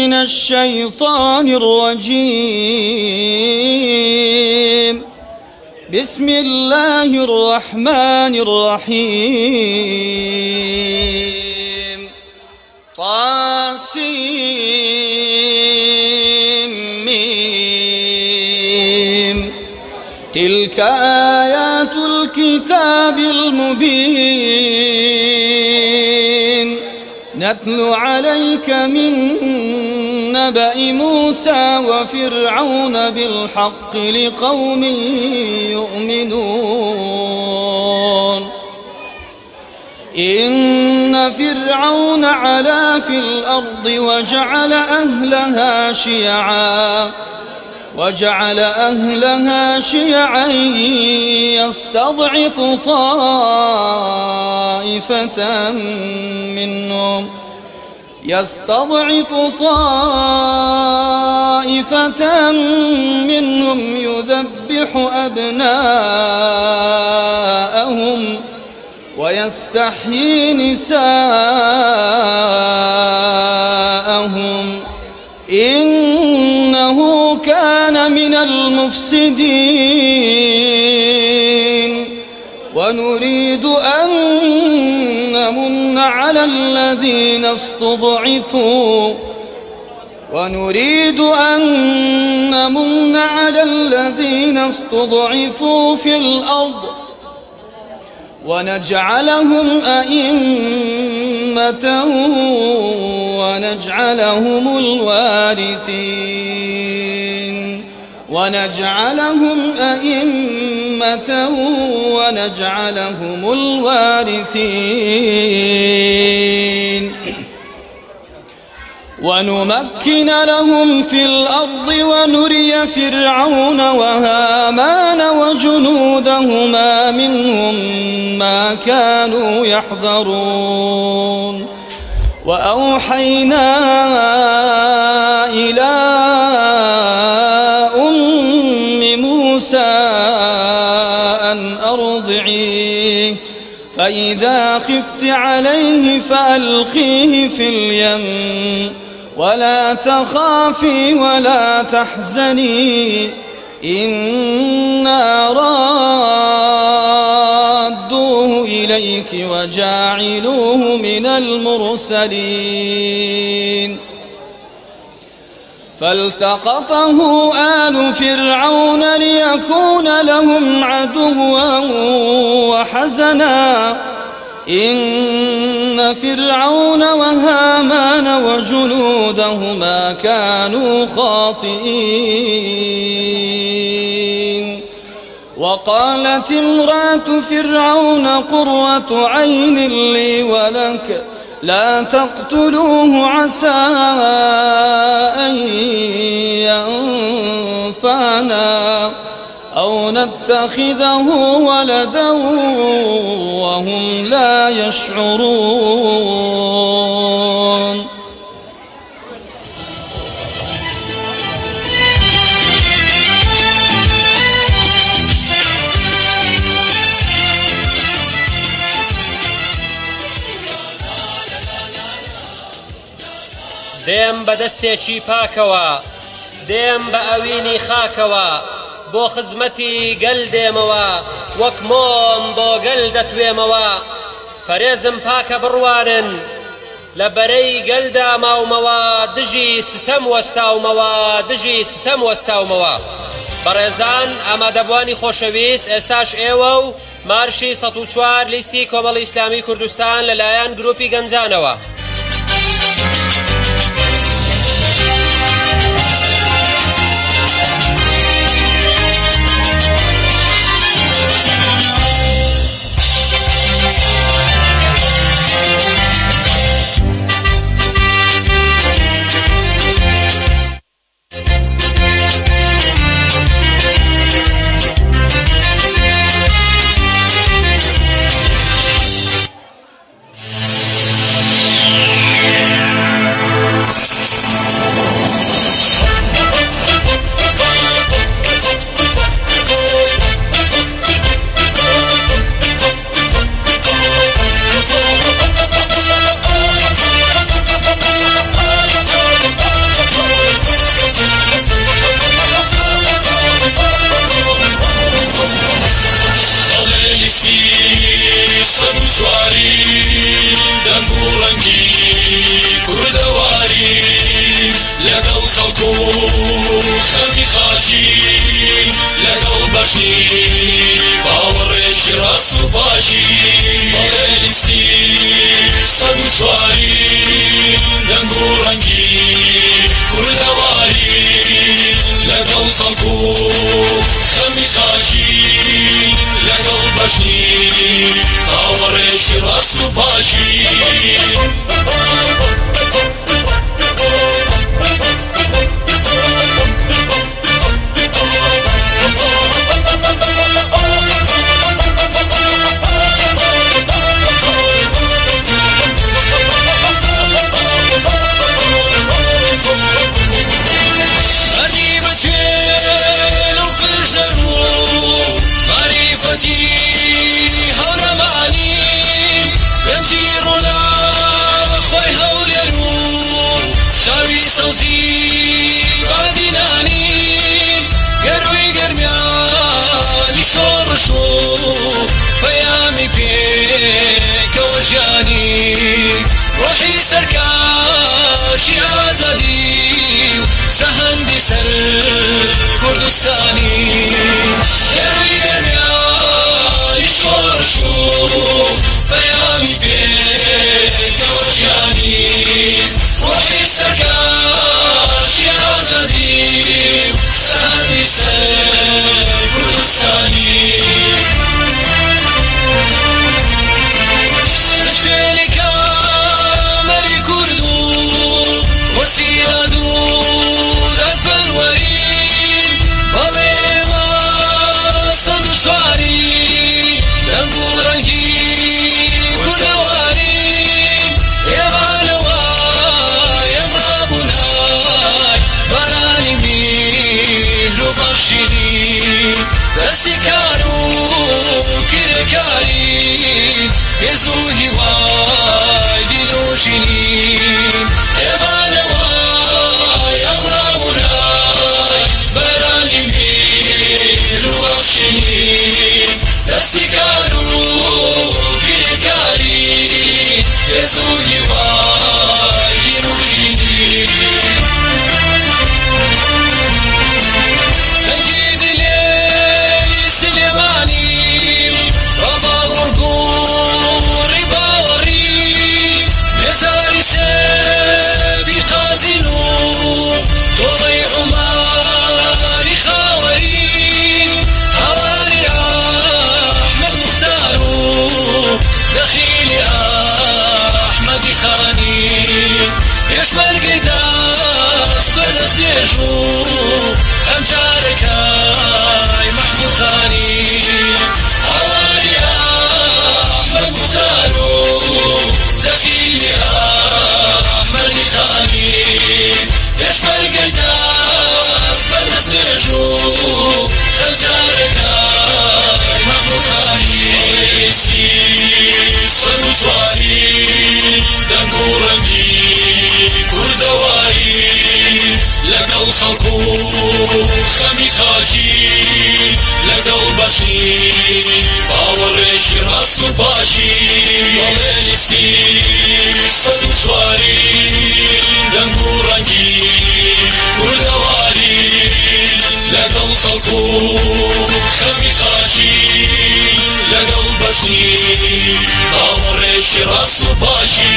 من الشيطان الرجيم. بسم الله الرحمن الرحيم. طاسيم. تلك آيات الكتاب المبين نتلو عليك من نبأ موسى وفرعون بالحق لقوم يؤمنون. إن فرعون علا في الأرض وجعل أهلها شيعا يستضعف طائفة منهم يذبح أبناءهم ويستحيي نساءهم إنه كان من المفسدين. ونريد أن نمن على الذين استضعفوا في الأرض ونجعلهم أئمة ونجعلهم الوارثين. ونمكن لهم في الأرض ونري فرعون وهامان وجنودهما منهم ما كانوا يحذرون. وأوحينا إلى أم موسى أن أرضعيه فإذا خفت عليه فألقيه في اليم ولا تخافي ولا تحزني إنا رادوه إليك وجاعلوه من المرسلين. فالتقطه آل فرعون ليكون لهم عدوا وحزنا إن فرعون وهامان وجنودهما كانوا خاطئين. وقالت امرأة فرعون قرة عين لي ولك لا تقتلوه عسى أن ينفعنا أو نتخذه ولدا وهم لا يشعرون. دێم بە دەستێکی پاکەوە دێم بە ئەوینی خاکەوە بۆ خزمەتی گەل دێمەوە وەک مۆم بۆ گەل دەتوێمەوە. فەرێزم پاکە بڕوانن لە بەرەی گەلدا ماومەوە دژی ستەم وەستاومەوە. بەڕێزان ئامادەبوانی خۆشەویست ئێستاش ئێوە و مارشی 104 لیستی کۆمەڵی ئیسلامی کوردستان لەلایەن گروپی گەنجانەوە. باشنی باوەڕێکی ڕاست و باشی بەڵێ لیستی سەد و چوارین دەنگ و ڕەنگی کوردەواری لەگەڵ خەڵکو خەمی خاچی لەگەڵ بەشنی باوەڕێکی ڕاست و باشی بەیامی پێکەوە ژیانی ڕۆحی سەرکاشی ئازادی و سەهەندی سەر کوردستانی گەروی گەرمیانی شۆڕش و بەیامی پێکەوە ژیانی ڕۆحی سەرکاشی ئازادی و سەهەندی سەر کوردستانی دەستی کار و کرێکارین هێز و هیوای دیل و ژینین ئێمانەوای ئەم ڕابوونای بەرانی میل و بەخشین دەستی کار و کرێکارین هێز و هیوای دیل و ژینین پێشمەرگەی دەست بەدەست نێژوو ئەم جارەکەی مەحموود خانی هەواری ئەحمەد موختار و دەخیلی ئەحمەدی خانی پێشمەرگەی دەست بەدەست نێژوو ئەم جارەکەی مەحموود خانی ئێستی سەد و چواری دەنگ و ڕەنگی کوردەواری لەگەڵ خەڵکو خەمی خاچی لەگەڵ بەشنی باوەڕێکی ڕاست و باشی بەڵێ لیستی سەد و چوارین دەنگ و ڕەنگی کوردەواری لەگەڵ خەڵکو خەمی خاچی لەگەڵ بەشنی باوەڕێکی ڕاست و باشی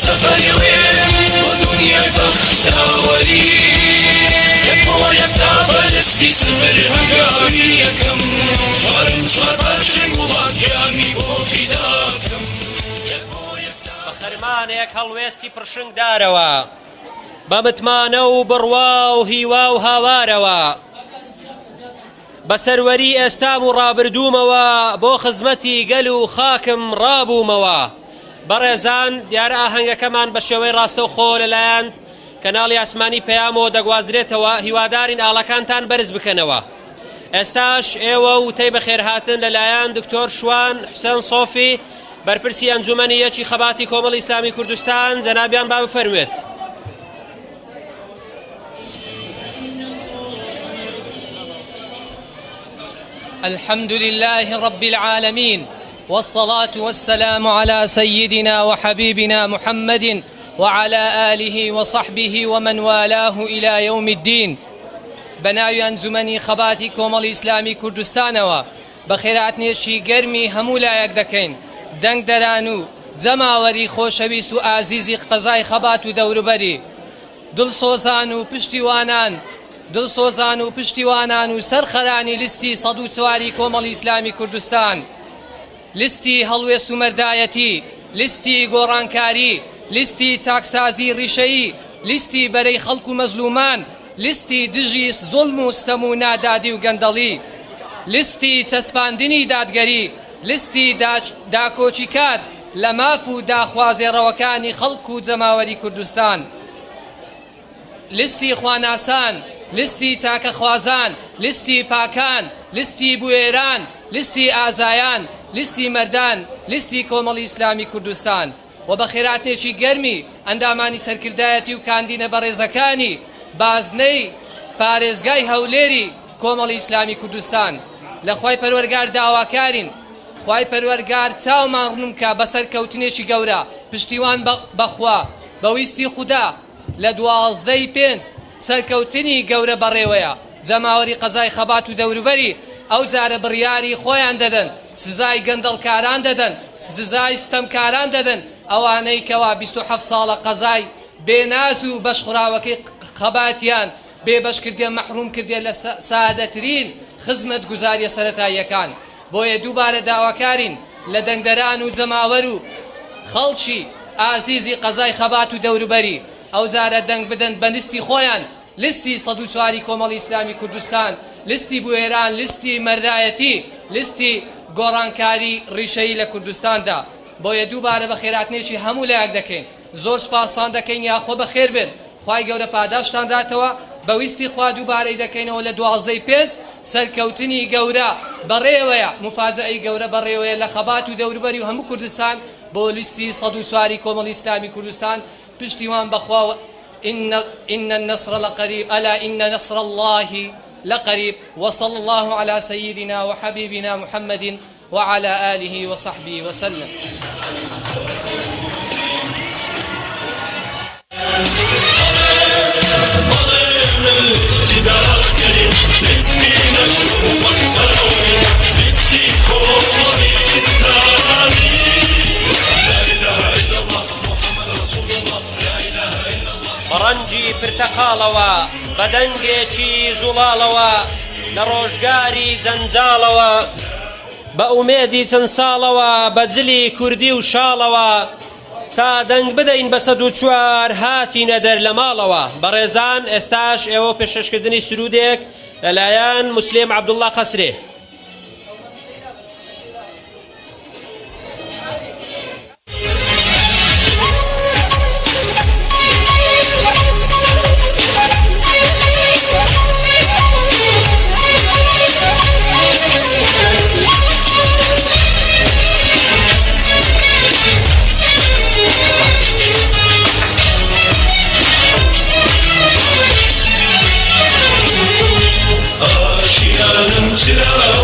سفر وين ودنيا بختار دەستی سبر هەنگاوی یەکەم چوارم چوار پارچەی وڵاتیانی بۆ فیداکەم بە خەرمانێک هەڵوێستی پرشنگدارەوە بە متمانە و بڕوا و هیوا و هاوارەوە بە سەروەری ئێستام و ڕابردوومەوە بۆ خزمەتی گەل و خاکم ڕابوومەوە بەڕێزان دیارە ئاهەنگەکەمان بە شێوەی ڕاستەوخۆ لەلایەن کەناڵی ئاسمانی پەیامەوە دەگوازرێتەوە هیوادارین ئاڵەکانتان بەرز بکەنەوە ئێستاش ئێوە وتەی بەخێرهاتن لەلایەن دکتۆر شوان حوسێن سۆفی بەرپرسی ئەنجومەنی یەکی خەباتی کۆمەڵی ئیسلامی کوردستان جەنابیان با بفەرموێت. الحمد لله رب العالمين والصلاة والسلام على سيدنا وحبيبنا محمد وعلى آله وصحبه ومن والاه إلى يوم الدين. بناوی ئەنجومەنی خەباتی کۆمەڵی ئیسلامی کوردستانەوە بەخێرهاتنێکی گەرمی هەموو لایەک دەکەین دەنگ دەران و جەماوەری خۆشەویست و ئازیزی قەزای خەبات و دەوروبەری دڵسۆزان و پشتیوانان و سەرخەرانی لیستی ١٠٤ کۆمەڵی ئیسلامی کوردستان، لیستی هەڵوێست و مەردایەتی، لیستی گۆڕانکاری، لیستی چاکسازی ڕیشەیی، لیستی بەرەی خەڵک و مەزلومان، لیستی دژی زوڵم و ستەم و نادادی و گەندەڵی، لیستی چەسپاندنی دادگەری، لیستی داکۆچیکات لە ماف و داخوازێڕەوەکانی خەڵک و جەماوەری کوردستان، لیستی خواناسان، لیستی چاکەخوازان، لیستی پاکان، لیستی بوێران، لیستی ئازایان، لیستی مەردان، لیستی کۆمەڵی ئیسلامی کوردستان و بە خێراتنێکی گەرمی ئەندامانی سەرکردایەتی و کاندینە بەڕێزەکانی بازنەی پارێزگای هەولێری کۆمەڵی ئیسلامی کوردستان لە خوای پەروەرگار داواکارین خوای پەروەرگار چاومان ڕوونکە بەسەر کەوتنێکی گەورە پشتیوان بەخوا بەویستی خودا لە 12/5 سەرکەوتنی گەورە بەڕێوەیە جەماوەری قەزای خەبات و دەوروبەری ئەو جارە بڕیاری خۆیان دەدەن سزای گەندەڵکاران دەدەن سزای ستەمکاران دەدەن ئەوانەی کەوا 27 ساڵە قەزای بێناز و بەشخراوەکەی خەباتیان بێبەشکردێ مەحروم کردێ لە سادەترین خزمەت گوزاریە سەرەتاییەکان بۆیە دووبارە داواکارین لە دەنگدەران و جەماوەر و خەڵکی ئازیزی قەزای خەبات و دەوروبەری ئەو جارە دەنگ بدەن بە لیستی خۆیان لیستی 104 کۆمەڵی ئیسلامی کوردستان لیستی بوێران لیستی مەردایەتی لیستی گۆڕانکاری ڕیشەیی لە کوردستاندا بۆیە دووبارە بە خێراتنێکی هەموو لایەک دەکەین زۆر سپاسان دەکەین یاخۆ بەخێر بێن خوای گەورە پاداشتان داتەوە بەویستی خوا دووبارەی دەکەینەوە لە 12/5 سەرکەوتنی گەورە بەڕێوەیە مفاجعەی گەورە بەڕێوەیە لە خەبات و دەوروبەری و هەموو کوردستان بۆ لیستی 104 کۆمەڵی ئیسلامی کوردستان پشتیوان بەخوا إن النصر لقريب ألا إن نصر الله لقريب وصلى الله على سيدنا وحبيبنا محمد وعلى آله وصحبه وسلم. بەڕەنجی پرتەقاڵەوە بەدەنگێکی زوڵاڵەوە لە ڕۆژگاری جەنجاڵەوە بە ئومێدی چەند ساڵەوە بە جلی کوردی و شاڵەوە تا دەنگ بدەین بە 104 هاتینە دەر لە ماڵەوە. بەڕێزان ئێستاش ئێوە پێشکەشکردنی سرودێک لەلایەن موسلیم عەبدوڵڵا قەسرێ. چرا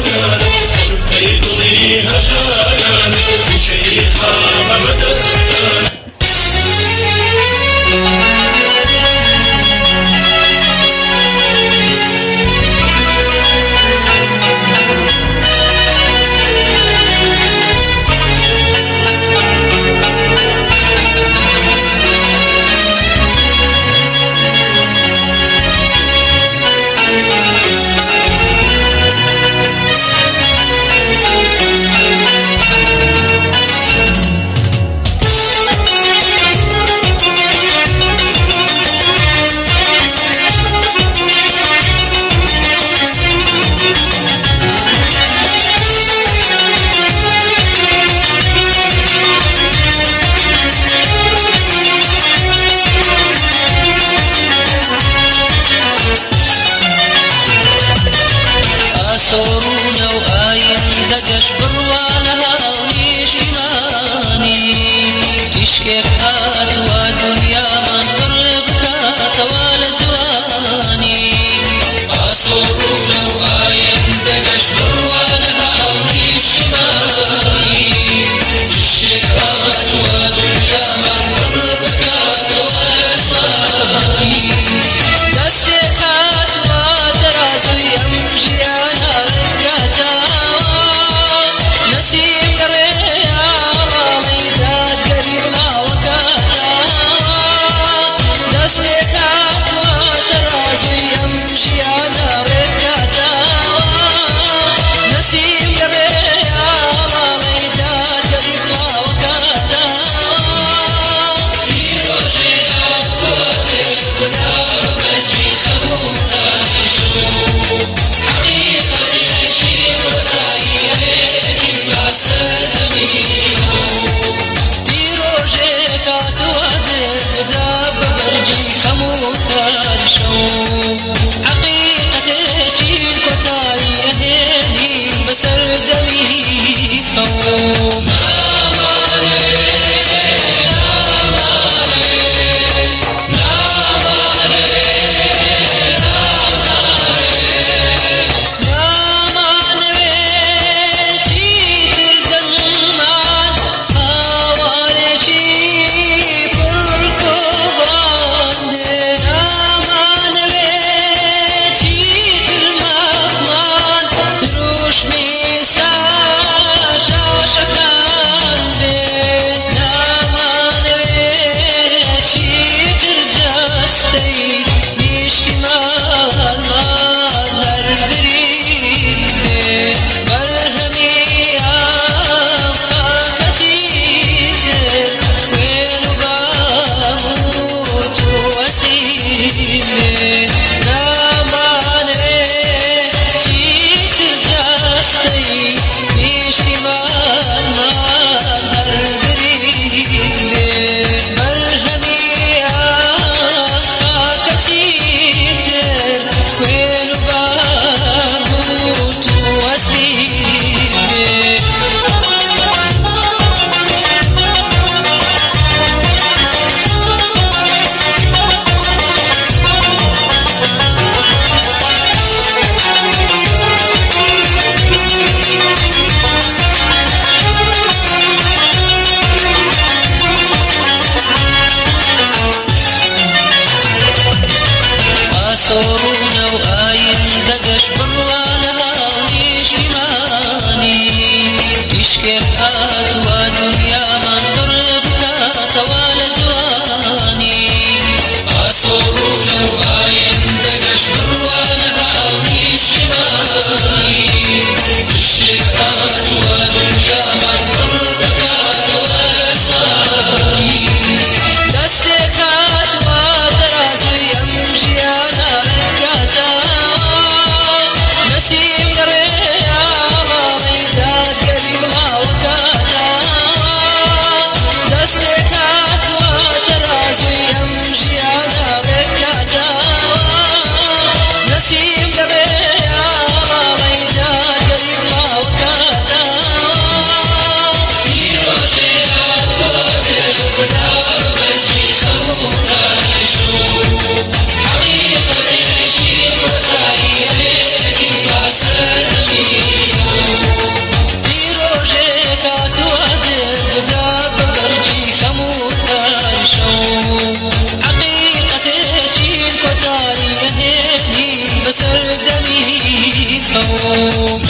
قوم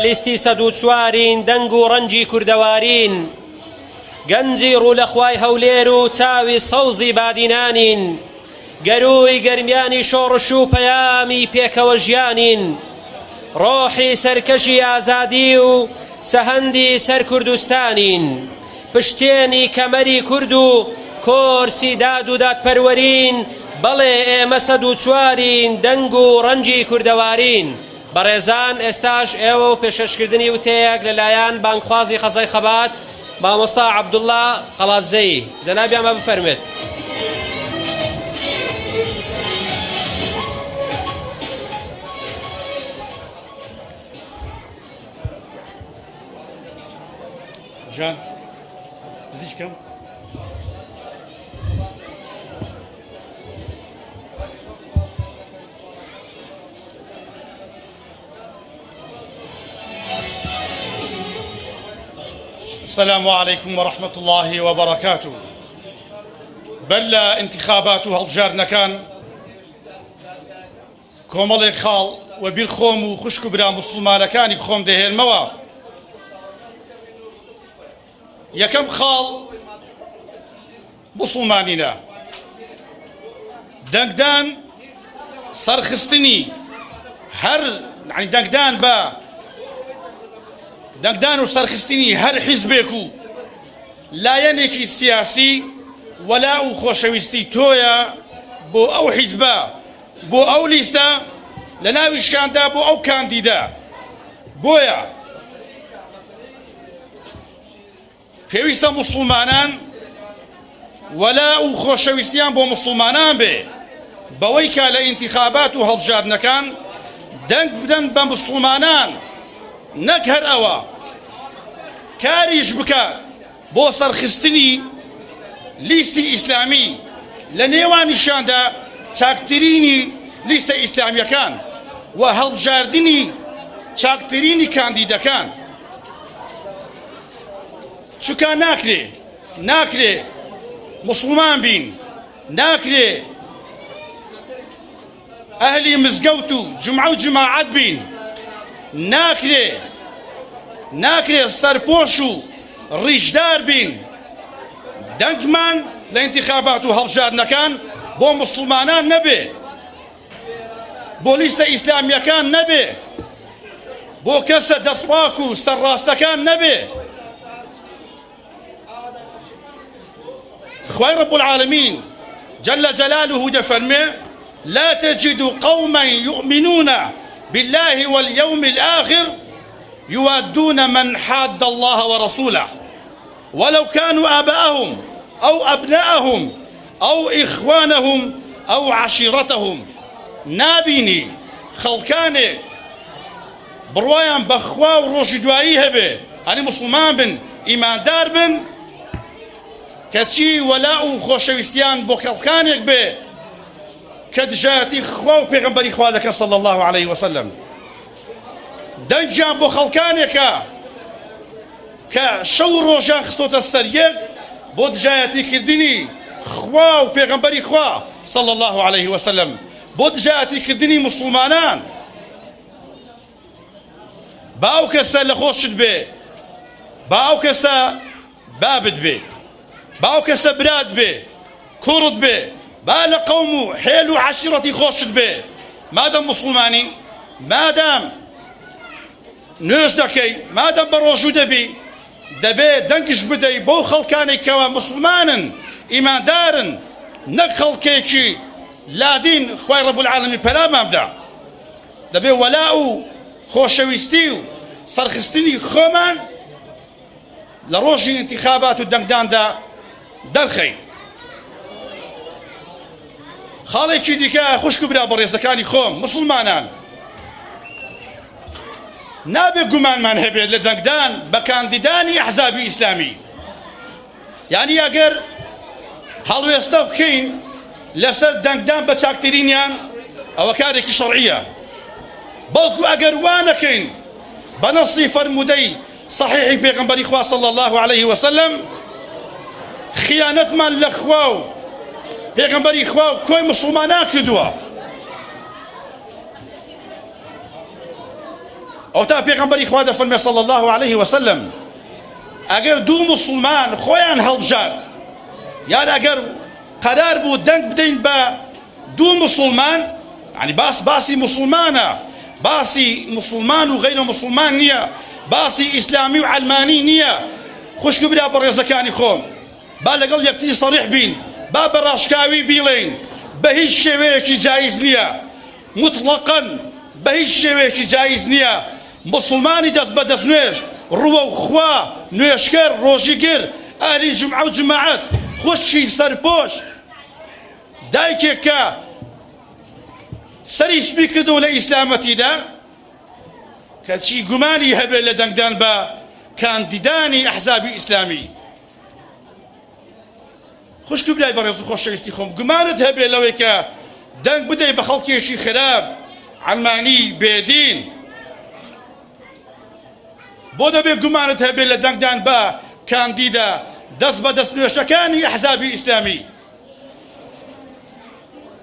لیستی سەد و چوارین دەنگ و ڕەنجی کوردەوارین گەنجی ڕوو لە خوای هەولێر و چاوی سەوزی بادینانین گەروی گەرمیانی شۆڕش و پەیامی پێکەوە ژیانین ڕۆحی سەرکەشی ئازادی و سەهەندی سەر کوردستانین پشتێنی کەمەری کورد و کۆرسی داد و دادپەروەرین بەڵێ ئێمە سەد و چوارین دەنگ و ڕەنجی کوردەوارین بەڕێزان ئێستاش ئێوە و پێشەشکردنی وتەیەک لەلایەن بانکخوازی خەزای خەبات مامۆستا عەبدوڵڵا قەڵاتزەیی جەنابیان بە بفەرمێت. جان زیچکەم السلام عليكم ورحمة الله وبركاته. بلا انتخابات هالجار نكان كومالي خال وبير خوم وخشك برا مسلمان كان خوم ده الموا يكم خال مسلمانينا دنقدان سرخستني هر يعني دنقدان با دەنگدان و سەرخستنی هەر حیزبێک و لایەنێکی سیاسی وەلا و خۆشەویستی تۆیە بۆ ئەو حیزبە بۆ ئەو لیستە لە ناوی شاندا بۆ ئەو کاندیدا بۆیە پێویستە موسڵمانان وەلا و خۆشەویستیان بۆ موسڵمانان بێ بەوەی کە لە ئینتیخابات و هەڵبژاردنەکان دەنگ بدەن بە موسڵمانان نەک هەر ئەوە کاریش بکات بۆ سەرخستنی لیستی ئیسلامی لە نێوانیشاندا چاکترینی لیستە ئیسلامیەکان و هەڵبژاردنی چاکترینی کاندیدەکان چونکە ناکرێ موسڵمان بین ناکرێ ئەهلی مزگەوت و جمعە و جماعەت بین، ناکرێ سەرپۆش و ڕیشدار بین. دەنگمان لە ئینتیخابات و هەڵبژاردنەکان بۆ موسڵمانان نەبێ، بۆ لیستە ئیسلامیەکان نەبێ، بۆ کەسە دەستپاک و سەرڕاستەکان نەبێ. خوای رب العالمین جل جلاله دەفەرمێ لا تجد قوما يؤمنون بالله واليوم الآخر يوادون من حاد الله ورسوله ولو كانوا آباءهم أو أبناءهم أو إخوانهم أو عشيرتهم. نابيني خلقاني بڕوایان بەخوا و ڕۆژی دوایی هەبێ، هەنی موسڵمان بن، ئیماندار بن، کەچی وەلا و خۆشەویستیان بۆ خەڵکانێک بێ کە دژایەتی خوا و پێغەمبەری خوا دەکەن صلی الله عليه وسلم. دەنگیان بۆ خەڵکانێکە کە شەو ڕۆژان خستۆتە سەر یەک بۆ دژایەتیکردنی خوا و پێغەمبەری خوا صلی الله عليه وسلم، بۆ دژایەتیکردنی موسڵمانان. با ئەو کەسە لە خۆشت بێ، با ئەو کەسە بابت بێ، با ئەو کەسە برات بێ، کوڕت بێ، با لە قەوم و حێل و عەشیرەتی خۆشت بێ، مادەم موسڵمانی، مادام نوێژ دەکەی، مادەم بە ڕۆژوو دەبی، دەبێت دەنگش بدەی بۆ خەڵکانێک کەوا موسڵمانن، ئیماندارن، نەک خەڵکێکی لادین خوای رب العالمین پەلامان بدە. دەبێت وەلا و خۆشەویستی و سەرخستنی خۆمان لە ڕۆژی ئینتیخابات و دەنگداندا دەرخەین. خاڵێکی دیکە خوشک و برا بەڕێزەکانی خۆم موسڵمانان، نابێت گومانمان هەبێت لە دەنگدان بە کاندیدانی ئەحزابی ئیسلامی. یعنی ئەگەر هەڵوێستە بکەین لەسەر دەنگدان بە چاکترینیان ئەوە کارێکی شەرعیە، بەڵکو ئەگەر وانەکەین بە نەسی فەرمودەی صحیحی پێغەمبەری خوا صلی الله عليه وسلم، خیانەتمان لە خوا و پێغەمبەری خوا و کۆی موسڵمانان کردووە. ئەو تا پێغەمبەری خوا دەفەرمێ صلی الله عليه وسلم ئەگەر دوو موسڵمان خۆیان هەڵبژار، یان ئەگەر قەرار بوو دەنگ بدەین بە دوو موسڵمان، یعنی باسی موسڵمانە، باسی موسڵمان و غەیرە موسڵمان نییە، باسی ئیسلامی و عەلمانی نییە. خوشک و برا بەڕێزەکانی خۆم، با لەگەڵ یەکتری سەریح بین، با بە ڕاشکاوی بیڵێین بە هیچ شێوەیەکی جایز نییە، مطلقاً بە هیچ شێوەیەکی جایز نییە موسڵمانی دەست بە دەست نوێژ، ڕووە و خوا، نوێشکەر، ڕۆژیگر، ئەهلی جمعە و جماعەت، خوشکی سەرپۆش، دایکێک کە سەری سپی کردو لە ئیسلامەتیدا کەچی گومانی هەبێت لە دەنگدان بە کاندیدانی ئەحزابی ئیسلامی. خوشک و برای بەڕێز و خۆشەویستی خۆم، گومانت هەبێت لەوەی کە دەنگ بدەی بە خەڵکێکی خراپ، عەلمانی بێدین، بۆ دەبێت گومانت هەبێت لە دەنگدان بە کاندیدا دەست بە دەست نوێشەکانی ئەحزابی ئیسلامی.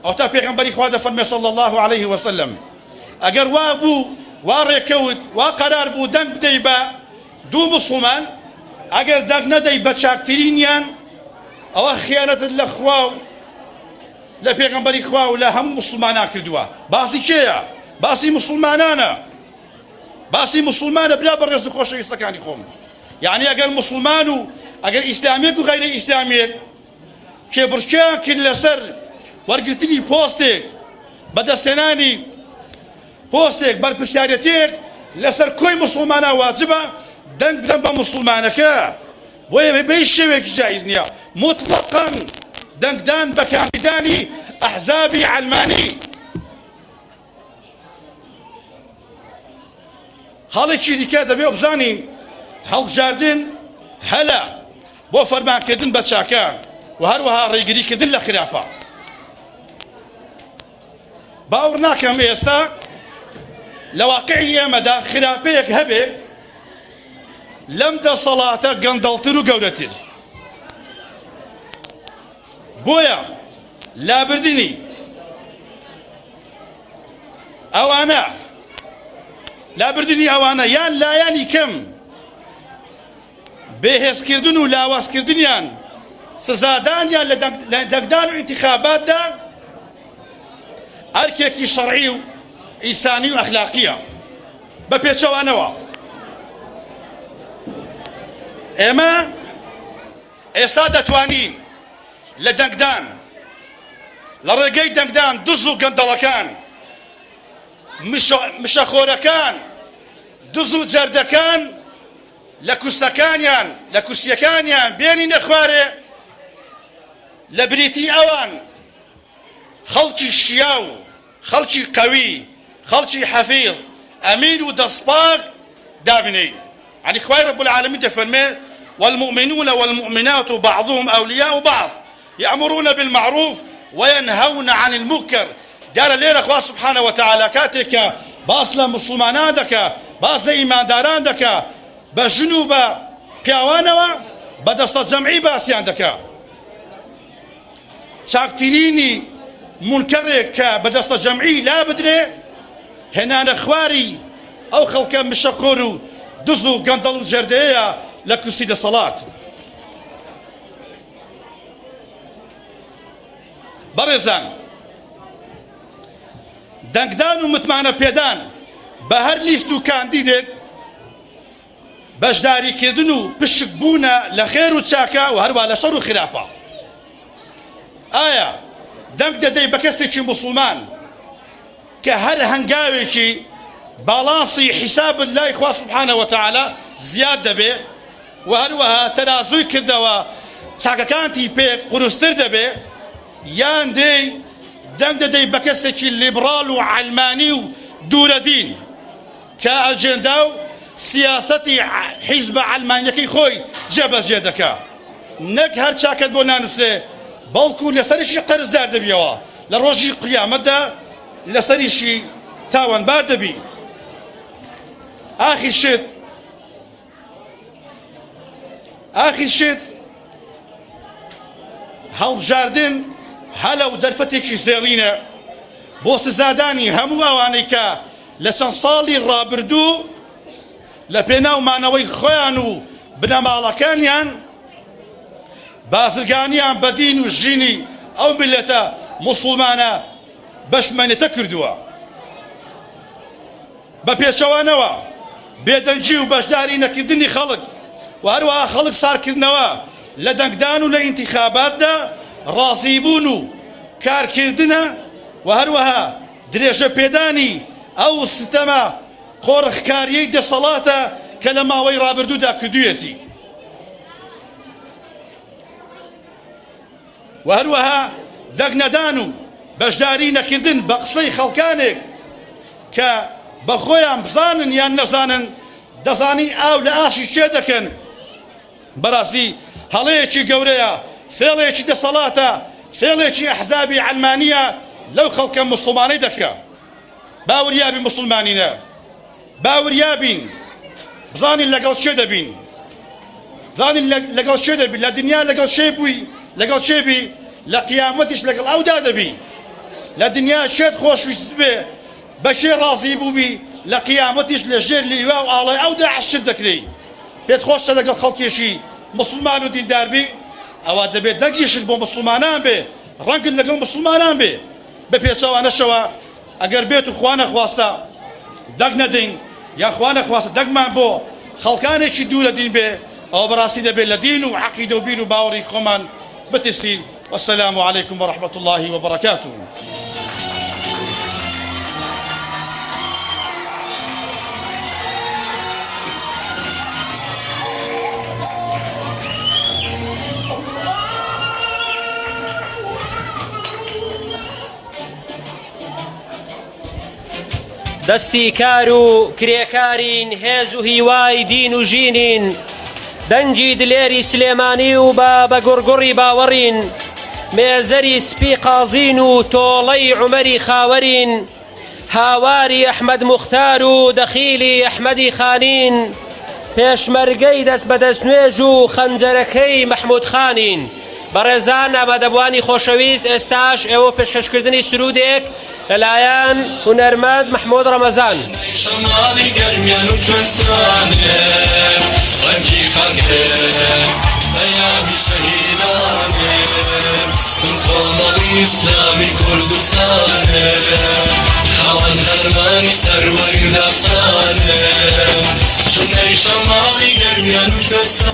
ئەو تا پێغەمبەری خوا دەفەرمێ صلی الله عليه وسلم ئەگەر وا بوو، وا ڕێکەوت، وا قەرار بوو دەنگ بدەی بە دوو موسڵمان، ئەگەر دەنگ نەدەی بە چاکترینیان، ئەوە خیانەتت لە خوا و لە پێغەمبەری خوا و لە هەموو موسڵمانان کردووە. باسی کێیە؟ باسی موسڵمانانە، باسی موسڵمانە برا بەڕێز و خۆشەویستەکانی خۆم. یعنی ئەگەر موسڵمان و ئەگەر ئیسلامێک و غەیرە ئیسلامێک کێبڕکیان کرد لەسەر وەرگرتنی پۆستێک، بەدەستهێنانی پۆستێک، بەرپرسیارەتێک لەسەر کۆی موسڵمانە واجبە دەنگ بدەن بە موسڵمانەکە، بۆیە بە هیچ شێوێکی جایز نییە مطلقاً دەنگدان بە کاندیدانی ئەحزابی عەلمانی. خاڵێکی دیکە دەبێ بزانین هەڵبژاردن هەلە بۆ فەرمانکردن بە چاکە و هەروەها ڕێگریکردن لە خراپە. باوەڕ ناکەم ئێستا لە واقعی ئێمەدا خراپەیەک هەبێ لەم دەسەڵاتە گەندەڵتر و گەورەتر. بۆیە لابردنی ئەوانە لابردنی ئەوانە یان لایانی کەم بێهێزکردن و لاوازکردنیان سزادانیان لە دەنگدان و ئینتیخاباتدا ئەرکێکی شەرعی و ئینسانی و ئەخلاقیە بە پێچەوانەوە. ئێمە ئێستا دەتوانین لە دەنگدان لە ڕێگەی دەنگدان دز و گەندەڵەکان مشەخۆرەکان دز و جەردەکان لە کوستەکانیان لە کوسیەکانیان بێنینە خوارێ لە بریتی ئەوان خەڵکی شیا و خەڵکی قەوی خەڵکی حەفیظ ئەمین و دەستپاک دابنین. يعني خوای رب العالمين دفرمي والمؤمنون والمؤمنات بعضهم أولياء بعض يأمرون بالمعروف وينهون عن المنكر. دار ليرة خواه سبحانه وتعالى كاتك باصل مسلمان دك باصل إيمان داران دك بجنوب بيوانوا بدست جمعي باسيان دك شاكتريني منكرك بدست جمعي لا بدري هنا نخواري أو خلق مشخورو دزو قندل جردية لكسيد الصلاة. برزان دنگدان و متمانە پێدان بە هەر لیست و کاندیدێک بەشداریکردن و پشک بوونە لە خێر و چاکە و هەروە لە شەڕ و خراپە. ئایا دەنگ دەدەی بە کەسێکی موسڵمان کە هەر هەنگاوێکی باڵانسی حیسابت لای خوا سبحانە وتعالە زیاد دەبێ و هەروەها تەرازووی کردەوە چاکەکانتی پێ قورستر دەبێ، یان دەی دەنگ دەدەی بە کەسێکی لیبرال و عەلمانی و دوورەدین کە ئەجێندا و سیاسەتی حیزبە عەلمانیەکەی خۆی جێبەجێ دەکا، نەک هەر چاکت بۆ نانووسێ بەڵکو لەسەریشی قەرزدار دەبیەوە، لە ڕۆژی قیامەتدا لەسەریشی تاوانبار دەبی. ئاخر شت هەڵبژاردن هەلە و دەرفەتێکی زێڕینە بۆ سزادانی هەموو ئەوانەی کە لە چەند ساڵی ڕابردوو لە پێناومانەوەی خۆیان و بنەماڵەکانیان بازرگانیان بە دین و ژینی ئەو میلەتە موسڵمانە بەشمەنێتە کردووە. بە پێچەوانەوە بێدەنگی و بەشداری نەکردنی خەڵک و هەروەها خەڵک سارکردنەوە لە دەنگدان و لە ئینتیخاباتدا ڕازیبوون و کارکردنە و هەروەها درێژە پێدانی ئەو ستەمە قۆڕخکاریەی دەسەڵاتە کە لە ماوەی ڕابردوودا کردوویەتی. و هەروەها دەنگ نەدان و بەشداری نەکردن بە قسەی خەڵکانێک کە بە خۆیان بزانن یان نەزانن دەزانی ئاو لە ئاشی چێ دەکەن. بەڕاستی هەڵەیەکی گەورەیە، فێڵێکی دەسەڵاتە، فێڵێکی ئەحزابی عەلمانیە لەو خەڵکە موسڵمانەی دەکا. باوریابی موسڵمانینە، باوریابین، بزانین لەگەڵ چێ دەبین، بزانین لەگەڵ چێ دەبین، لە دنیا لەگەڵ چێ بووی لەگەڵ چێ بی، لە قیامەتیش لەگەڵ ئەودا دەبی. لە دنیا شێت خۆشویست بێ بە شێ ڕازی بووبی، لە قیامەتیش لە ژێر لیوا و ئاڵای ئەودا عەشر دەکرێی. پێت خۆشە لەگەڵ خەڵکێشی مسلمان و دیندار بی، ئەوە دەبێت دەنگیشت بۆ مسلمانان بێ، ڕەنگت لەگەڵ مسلمانان بێ. بە پێچەوانەشەوە ئەگەر بێت و خوا نەخواستە دەنگ نەدەین یا خوا نەخواستە دەنگمان بۆ خەڵکانێکی دوورە دین بێ، ئەوە بەڕاستی دەبێت لە دین و عەقیدە و بیر و باوەڕی خۆمان بترسین. والسلام عليكم ورحمة الله وبركاته. دەستی کار و کرێکارین، هێز و هیوای دین و ژینین، دەنگی دلێری سلێمانی و بە گوڕگوڕی باوەڕین، مێزەری سپی قازین و تۆڵەی عومەری خاوەرین، هاواری ئەحمەد موختار و دەخیلی ئەحمەدی خانین، پێشمەرگەی دەست بەدەست نوێژ و خەنجەرەکەی مەحموود خانین. بەڕێزان ئامادەبوانی خۆشەویست ئێستاش ئێوە پێشکەشکردنی سرودێک لەلایەن هونەرمەند محمود ڕەمەزان. شمالی گەرمیان و کوێستانێ ڕەنگی خەڵکێ بەیانی شەهیدانێ من کۆمەڵی ئیسلامی کوردستانێ خاوەن هەرمانی سەروەری لاسانێ شنەی شمالی گەرمیان و کوێستان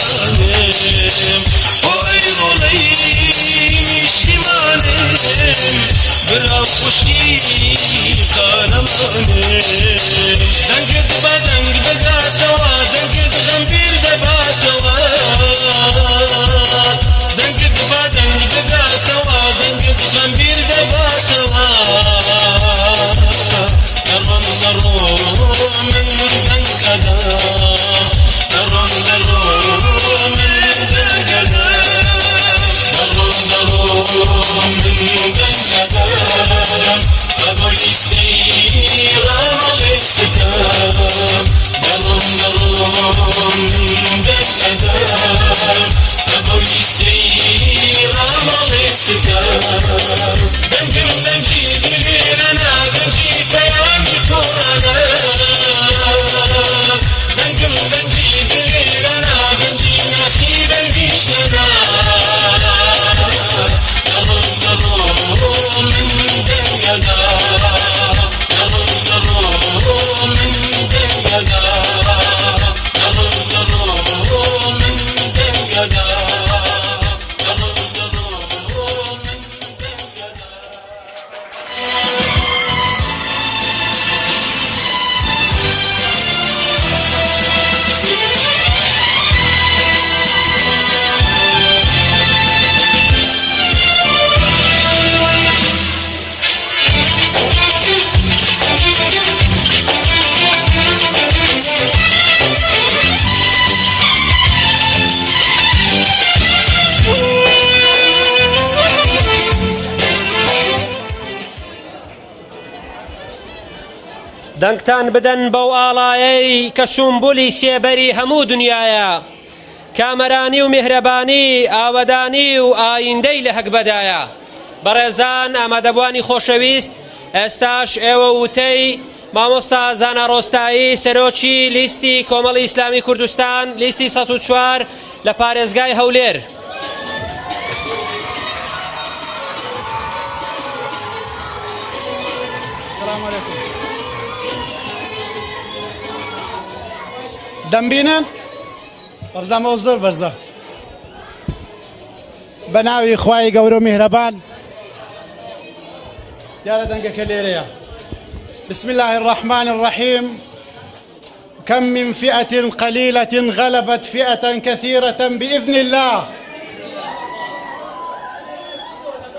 قهرمانم وای رولی شیمانم برا خوشی قهرمانم دنگت با دنگ بداتوا دنگت غمبیر دباتوا دنگت با دنگ بداتوا دنگت غمبیر دباتوا درم درم من دنگدا درم درم من دنگدا درم درم من دنگدا قبل استيرام الاستتام درم درم من دنگدا قبل استيرام الاستتام دنگم دنجي دليرنا دنجي فيامي كورانا دنگم دنجي دليرنا دنجي نخيبا بيشتنا درم درم من دنگدا درم درم من دنگدا درم درم من دنگدا دەنگتان بدەن بەو ئاڵایەی کە شومبولی سێبەری هەموو دنیایە کامەرانی و میهرەبانی ئاوەدانی و ئایندەی لە هەکبەدایە بەڕێزان ئامادەبوانی خۆشەویست ئێستاش ئێوە وتەی مامۆستا زانا ڕۆستایی سەرۆکی لیستی کۆمەڵی ئیسلامی کوردستان لیستی 104 لە پارێزگای هەولێر السلام عليكم دەمبینن بەبزانەوە زۆر بەرزە بە ناوی خوای گەورە و میهرەبان دیارە دەنگەکە لێرەیە بسم الله الرحمن الرحيم كم من فئة قليلة غلبت فئة كثيرة بإذن الله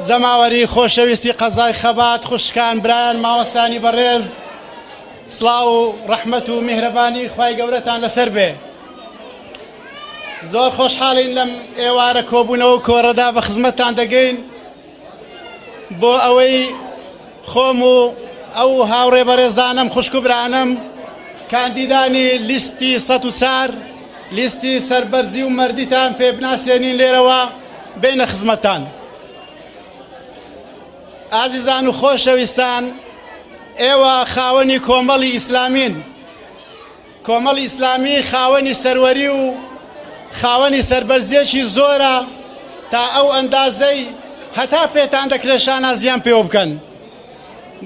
جەماوەری خۆشەویستی قەزای خەبات خوشکان برایان ماوەستانی بەڕێز سڵاو و ڕەحمەت و میهرەبانی خوای گەورەتان لەسەر بێ زۆر خۆشحاڵین لەم ئێوارە کۆبوونەوە و کۆڕەدا بە خزمەتتان دەگەین بۆ ئەوەی خۆم و ئەو هاوڕێ بەڕێزانم خوشک و برانم کاندیدانی لیستی 104 لیستی سەربەرزی و مەردیتان پێ بناسێنین لێرەوە بینە خزمەتان ئازیزان و خۆشەویستان ئێوە خاوەنی کۆمەڵی ئیسلامین کۆمەڵی ئیسلامی خاوەنی سەروەری و خاوەنی سەربەرزیەکی زۆرە تا ئەو ئەندازەی هەتا پێتان دەکرێشانە زیان پێوە بکەن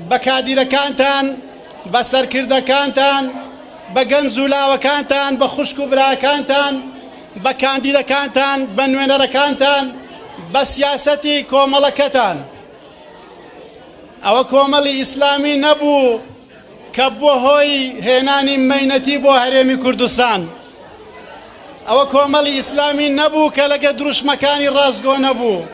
بە کادیرەکانتان بە سەرکردەکانتان بە گەنج و لاوەکانتان بە خوشک و براکانتان بە کاندیدەکانتان بە نوێنەرەکانتان بە سیاسەتی کۆمەڵەکەتان ئەوە کۆمەڵی ئیسلامی نەبوو کە بووە هۆی هێنانی مەینەتی بۆ هەرێمی کوردستان ئەوە کۆمەڵی ئیسلامی نەبوو کە لەگە دروشمەکانی ڕازگۆ نەبوو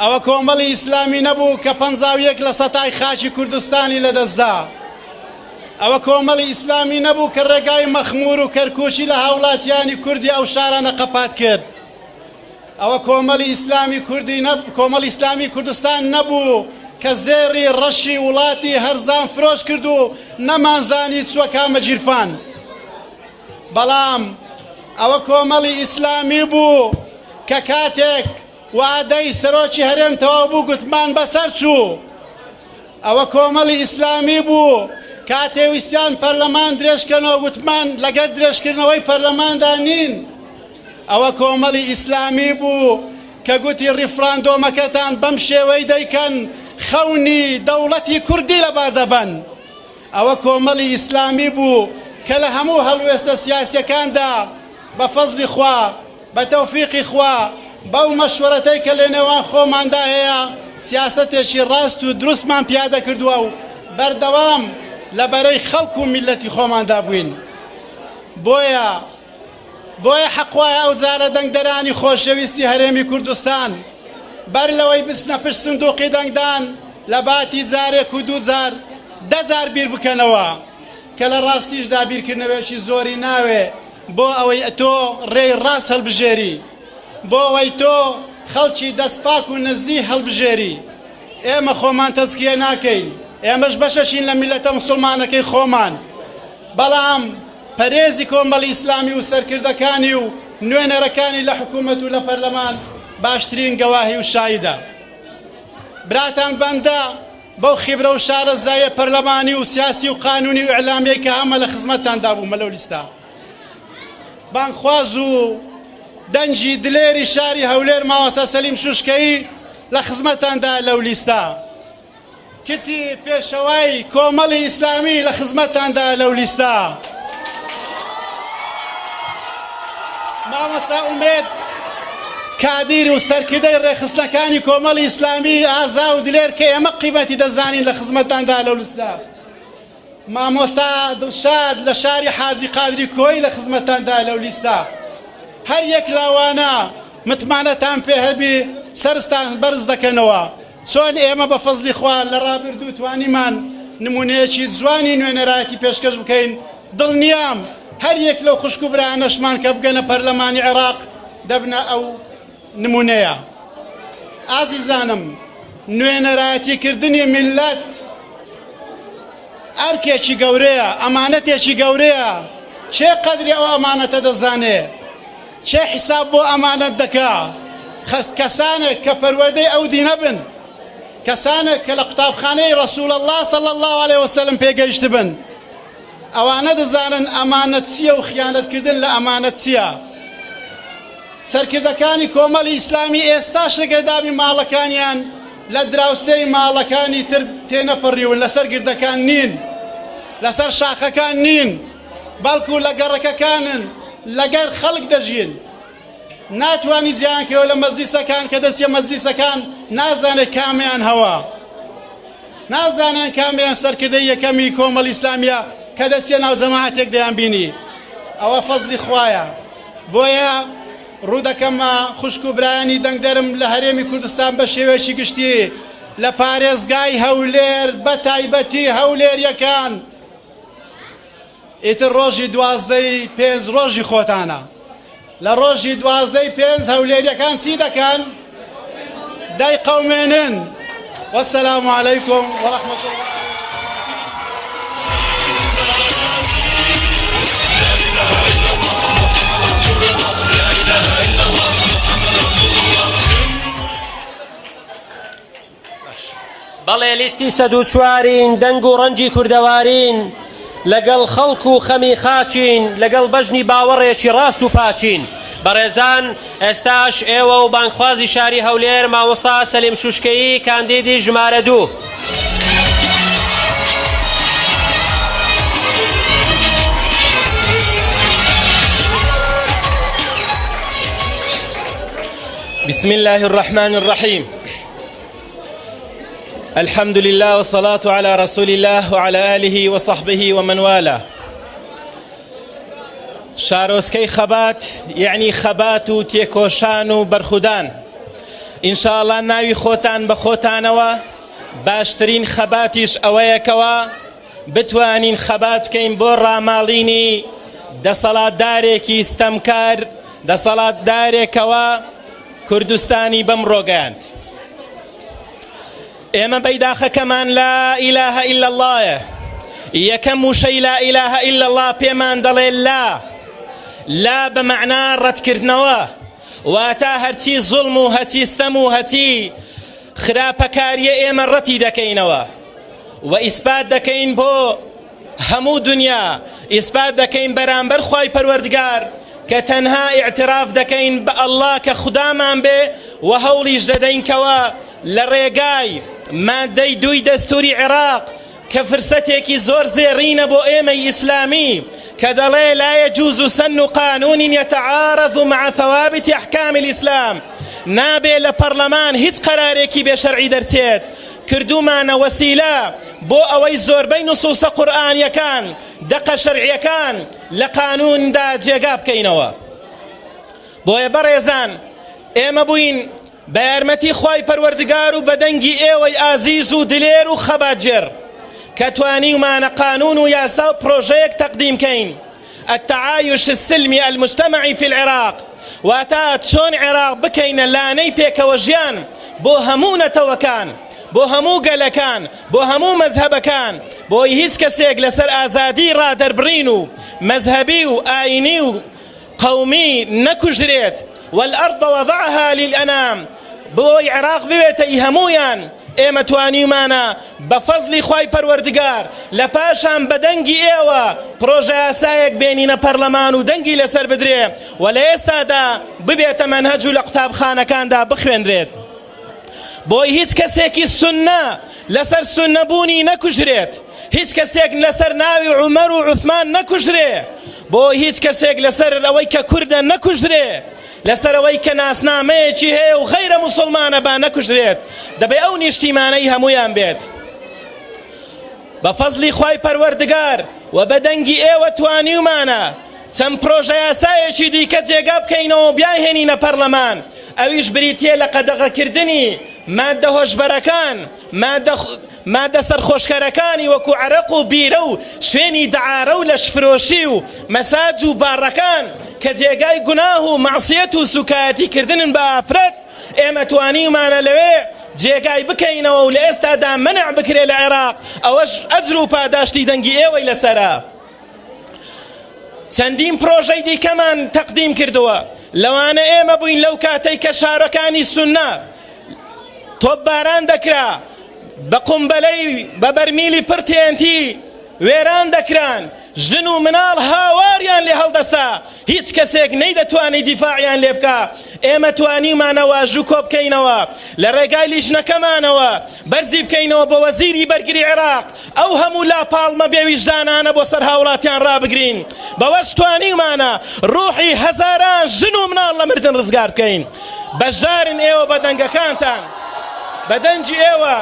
ئەوە کۆمەڵی ئیسلامی نەبوو کە 51 لە سەتای خاکی کوردستانی لەدەستدا ئەوە کۆمەڵی ئیسلامی نەبوو کە ڕێگای مەخمور و کەرکوچی لە هاوڵاتیانی کوردی ئەو شارانە قەپات کرد ئەوە کۆمەڵی ئیسلامی کوردی کۆمەڵی ئیسلامی کوردستان نەبوو کە زێڕی ڕەشی وڵاتی هەرزان فرۆش کرد و نەمانزانی چووە کامە جیرفان بەڵام ئەوە کۆمەڵی ئیسلامی بوو کە کاتێک وعدەی سەرۆکی هەرێم تەواو بوو گوتمان بەسەر چوو ئەوە کۆمەڵی ئیسلامی بوو کاتێ ویستیان پەرلەمان درێژکەنەوە گوتمان لەگەر درێژکردنەوەی پەرلەماندا نین ئەوە کۆمەڵی ئیسلامی بوو کە گوتی ریفراندۆمەکەتان بەم شێوەی دەیکەن خەونی دەوڵەتی کوردی لەبار دەبەن ئەوە کۆمەڵی ئیسلامی بوو کە لە هەموو هەڵوێستە سیاسیەکاندا بە فەزلی خوا بە تەوفیقی خوا بەو مەشوەرەتەی کە لە نێوان خۆماندا هەیە سیاسەتێکی ڕاست و دروستمان پیادە کردووە و بەردەوام لەبەرەی خەڵک و میلەتی خۆماندا بووین. بۆیە حەقوایە ئەو جارە دەنگدەرانی خۆشەویستی هەرێمی کوردستان بەر لەوەی بچنە پشت سندوقی دەنگدان لە باتی جارێک و دوو جار 10 جار بیر بکەنەوە کە لە ڕاستیشدا بیرکردنەوەشی زۆری ناوێ بۆ ئەوەی تۆ ڕێی ڕاست هەڵبژێری، بۆ ئەوەی تۆ خەڵکی دەستپاک و نزیح هەڵبژێری. ئێمە خۆمان تەزکیە ناکەین، ئێمەش بەشەشین لە میلەتە موسڵمانەکەی خۆمان، بەڵام پەرێزی کۆمەڵی ئیسلامی و سەرکردەکانی و نوێنەرەکانی لە حکوومەت و لە پەرلەمان باشترین گەواهی و شایدە. براتان بەندە بەو خیبرە و شارەزایە پەرلەمانی و سیاسی و قانونی و ئیعلامیەی کە هەمە لە خزمەتتاندا بوومە لەو لیستە. بانخواز و دەنجی دلێری شاری هەولێر مامۆستا سەلیم شوشکەیی لە خزمەتتاندا لەو لیستە. کچی پێشەوای کۆمەڵی ئیسلامی لە خزمەتتاندا لەو لیستە. مامۆستا ئومێد کادیر و سەرکردەی ڕێخستنەکانی کۆمەڵی ئیسلامی ئازا و دلێر کە ئێمە قیمەتی دەزانین لە خزمەتتاندا لەو لیستە. مامۆستا دڵشاد لە شاری حاجی قادری کۆی لە خزمەتتاندا لەو لیستە. هەر یەک لاوانە متمانەتان پێ هەبی سەرستان بەرز دەکەنەوە. چۆن ئێمە بە فەزلی خوا لە ڕابردوو توانیمان نمونەیەکی جوانی نوێنەرایەتی پێشکەش بکەین. دڵنیام هەر یەک لەو خوشک و برایانەشمان کە بگەنە پەرلەمانی عێراق دەبنە ئەو نمونەیە. ئازیزانم، نوێنەرایەتیکردنی میلەت ئەرکێکی گەورەیە، ئەمانەتێکی گەورەیە. چێ قەدری ئەو ئەمانەتە دەزانێ، چێ حیساب بۆ ئەمانەت دەکا. کەسانێک کە پەروەردەی ئەو دینە بن، کەسانێک کە لە قوتابخانەی ڕەسوول الله صلی الله علیه وسلم پێگەیشت بن، ئەوانە دەزانن ئەمانەت چییە و خیانەتکردن لە ئەمانەت چییە. سەرکردەکانی کۆمەڵی ئیسلامی ئێستاش لەگەردابی ماڵەکانیان لە دراوسەی ماڵەکانی تر تێنەپەڕیون، لەسەر گردەکان نین، لەسەر شاخەکان نین، بەڵکو لە گەڕەکەکانن، لەگەر خەڵک دەژین. ناتوانی جیانکەوە لە مەجلیسەکان کە دەستیە مەجلیسەکان نازانێت کامیان هەوە، نازانن کامیان سەرکردەی یەکەمی کۆمەڵی ئیسلامیە کە دەستیە ناو جەماعەتێک دەیان بینی. ئەوە فەزلی خوایە. بۆیە ڕوودەکەمە خوشک و برایانی دەنگدەرم لە هەرێمی کوردستان بە شێوەیەکی گشتی لە پارێزگای هەولێر بە تایبەتی هەولێریەکان ئیتر ڕۆژی 12/5 ڕۆژی خۆتانە. لە ڕۆژی 12/5 هەولێریەکان چی دەکەن؟ دەیقەومێنن. وەسەلام عەلەیکم وەڕەحمەت الله. بەڵێ لیستی 104ین دەنگ و ڕەنجی کوردەوارین، لەگەڵ خەڵک و خەمی خاچین، لەگەڵ بەژنی باوەڕێکی ڕاست و پاچین. بەڕێزان، ئێستاش ئێوە و بانکخوازی شاری هەولێر مامۆستا سەلیم شوشکەیی کاندیدی ژمارە 2. بسم الله الرحمن الرحيم. الحمد لله والصلاة على رسول الله وعلى آله وصحبه ومن والاه. شاروسكي خبات يعني خبات و تيكوشان و برخودان. إن شاء الله ناوي خوتان بخوتانوا باشترين خباتيش أويكوا بتوانين خبات كين بورا ماليني دا صلاة داريكي استمكار دا صلاة داريكوا كردستاني بمروغاند. ئێمە بەیداخەکەمان لا إله إلا الله یەکەم وشەی لا إله إلا الله پێمان دەڵێ لا بەمەعنا ڕەتکردنەوە، واتە هەرچی زوڵم و هەچی ستەم و هەچی خراپەکاریە ئێمە ڕەتی دەکەینەوە و ئیسپات دەکەین بۆ هەموو دنیا، ئیسپات دەکەین بەرامبەر خوای پەروەردگار کە تەنها ئیعتراف دەکەین بە ئەڵڵا کە خودامان بێ و هەوڵیش دەدەین کەوە لە ڕێگای مادەی 2 دەستوری عێراق کە فرسەتێکی زۆر زێڕینە بۆ ئێمەی ئیسلامی کە دەڵێ لا يجوز سن قانون يتعارض مع ثوابت أحكام الإسلام نابێ لە پەرلەمان هیچ قەرارێکی بێشەرعی دەرچێت کردومانە وەسیلە بۆ ئەوەی زۆربەی نصوصە قورئانیەکان دەقە شەرعیەکان لە قانوندا جێگا بکەینەوە. بۆیە بەڕێزان ئێمە بووین بە یارمەتی خوای پەروەردگار و بەدەنگی ئێوەی ئازیز و دلێر و خەباتجێر کە توانیمانە قانون و یاسا و پرۆژەیەک تەقدیم کەین. التعايش السلمي المجتمعي في العراق واتا چۆن عێراق بکەینە لانەی پێکەوە ژیان بۆ هەموو نەتەوەکان بۆ هەموو گەلەکان بۆ هەموو مەزهەبەکان بۆی هیچ کەسێک لەسەر ئازادی ڕادەربڕین و مەزهەبی و ئاینی و قەومی نەکوژرێت والأرض وضعها للأنام بۆی عێراق ببێتە هەموویان. ئێمە توانیمانە بە فەزلی خوای پەروەردگار لە پاشان بە دەنگی ئێوە پرۆژە یاسایەک بێنینە پەرلەمان و دەنگی لەسەر بدرێ و لە ئێستادا ببێتە مەنهەج و لە قوتابخانەکاندا بخوێنرێت بۆی هیچ کەسێکی سونە لەسەر سونەبوونی نەکوژرێت، هیچ کەسێک لەسەر ناوی عومەر و عوثمان نەکوژرێ، بۆ هیچ کەسێک لەسەر ئەوەی کە کوردە نەکوژرێ، لەسەر ئەوەی کە ناسنامەیەکی هەیە و غەیرە موسڵمانە با نەکوژرێت. دەبێ ئەو نیشتیمانەی هەمویان بێت. بە فەزلی خوای پەروەردگار و بە دەنگی ئێوە توانیمانە چەند پرۆژە یاسایەکی دیکە جێگا بکەینەوە بیاهێنینە پەرلەمان. ئەویش بریتیە لە قەدەغەکردنی مادە هۆشبەرەکان، مادە سەرخۆشکەرەکانی وەکو عەرەق و بیرە و شوێنی دەعارە و لەشفرۆشی و مەساج و باڕەکان کە جێگای گوناه و مەعسیەت و سوکایەتیکردنن بە ئافرەت. ئێمە توانیمانە لەوێ جێگای بکەینەوە و لە ئێستادا منع بکرێ لە عێراق. ئەوەش ئەجر و پاداشتی دەنگی ئێوەی لەسەرە. چەندین پرۆژەی دیکەمان تەقدیم کردووە، لەوانە ئێمە بووین لەو کاتەی کە شارەکانی سونە تۆپ باران دەکرا، بە قومبەلەی بە بەرمیلی پڕ تێنتی وێران دەکران، ژن و مناڵ هاواریان لێ هەڵدەستا، هیچ کەسێک نەیدەتوانی دیفاعیان لێ بکە. ئێمە توانیمانەوە ژوو کۆ بکەینەوە لە ڕێگای لیژنەکەمانەوە بەرزی بکەینەوە بە وەزیری بەرگری عێراق، ئەو هەموو لاپاڵمە بێویژدانانە بۆ سەر هاوڵاتیان ڕابگرین. بەوەش توانیمانە ڕوحی هەزاران ژن و مناڵ لە مردن ڕزگار بکەین. بەشدارن ئێوە بە دەنگەکانتان، بە دەنجی ئێوە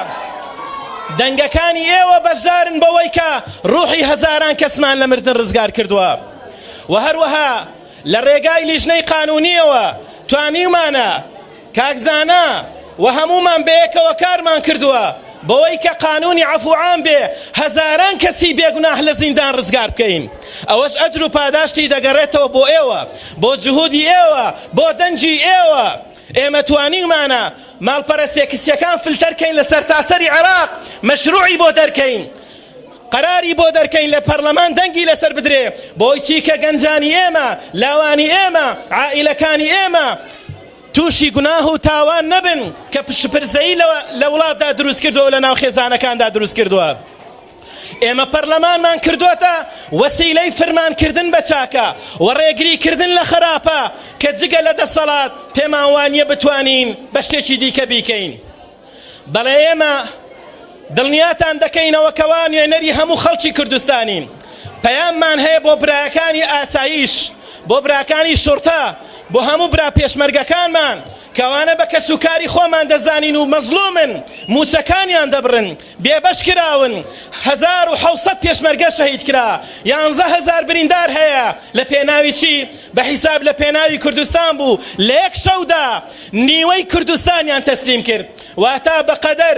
دەنگەکانی ئێوە بەشدارن بەوەی کە ڕوحی هەزاران کەسمان لە مردن ڕزگار کردووە. و هەروەها لە ڕێگای لیژنەی قانونیەوە توانیمانە کاکزانە و هەمومان بەیەکەوە کارمان کردووە بەوەی کە قانونی عەفوعام بێ، هەزاران کەسی بێگوناح لە زیندان ڕزگار بکەین. ئەوەش ئەجر و پاداشتی دەگەڕێتەوە بۆ ئێوە، بۆ جهودی ئێوە، بۆ دەنجی ئێوە. ئێمە توانیمانە ماڵپەرستێکیسیەکان فلتەرکەین لە سەرتاسەری عێراق، مەشروعی بۆ دەرکەین، قەراری بۆ دەرکەین لە پەرلەمان دەنگی لەسەر بدرێ، بۆی چی کە گەنجانی ئێمە، لاوانی ئێمە، عائیلەکانی ئێمە تووشی گوناه و تاوان نەبن کە پشپرزەیی لە وڵاتدا دروست کردووە و لە ناو خێزانەکاندا دروست کردووە. ئێمە پەرلەمانمان کردوتە وەسیلەی فەرمانکردن بە چاکە و ڕێگریکردن لە خراپە کە جگە لە دەسەڵات پێمان وانیە بتوانین بە شتێکی دیکە بیکەین. بەڵێ ئێمە دڵنیاتان دەکەینەوە کەوا نوێنەری هەموو خەڵکی کوردستانین. پەیاممان هەیە بۆ برایەکانی ئاسایش، بۆ براکانی شورتە، بۆ هەموو برا پێشمەرگەکانمان کەوانە بە کەسوکاری خۆمان دەزانین و مەزلومن، موچەکانیان دەبڕن، بێبەش کراون، 1700 پێشمەرگە شەهید کرا، 11000 بریندار هەیە لە پێناوی چی؟ بە حیساب لە پێناوی کوردستان بوو. لە یەک شەودا نیوەی کوردستانیان تەسلیم کرد. واتە بەقەدەر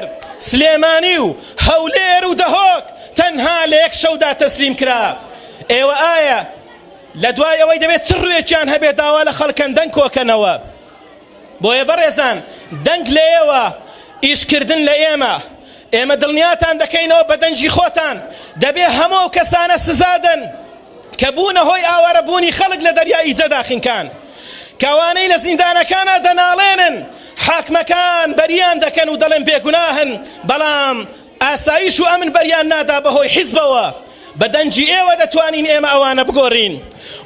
سلێمانی و هەولێر و دەهۆک تەنها لە یەک شەودا تەسلیم کرا. ئێوە ئایا لە دوای ئەوەی دەبێت چ ڕوێکیان هەبێت داوا لە خەڵکەن دەنگ کۆکەنەوە؟ بۆیە بەڕێزان دەنگ لە ئێوە، ئیشکردن لە ئێمە. ئێمە دڵنیاتان دەکەینەوە بە دەنجی خۆتان دەبێ هەموو کەسانە سزادن کە بوونە هۆی ئاوارەبوونی خەڵک لە دەریایی جەداخینکان، کەوانەی لە زیندانەکانە دەناڵێنن، حاکمەکان بەریان دەکەن و دەڵێن بێگوناهن، بەڵام ئاسایش و ئەمن بەریان نادا بەهۆی حیزبەوە. بە دەنجی ئێوە دەتوانین ئێمە ئەوانە بگۆڕین.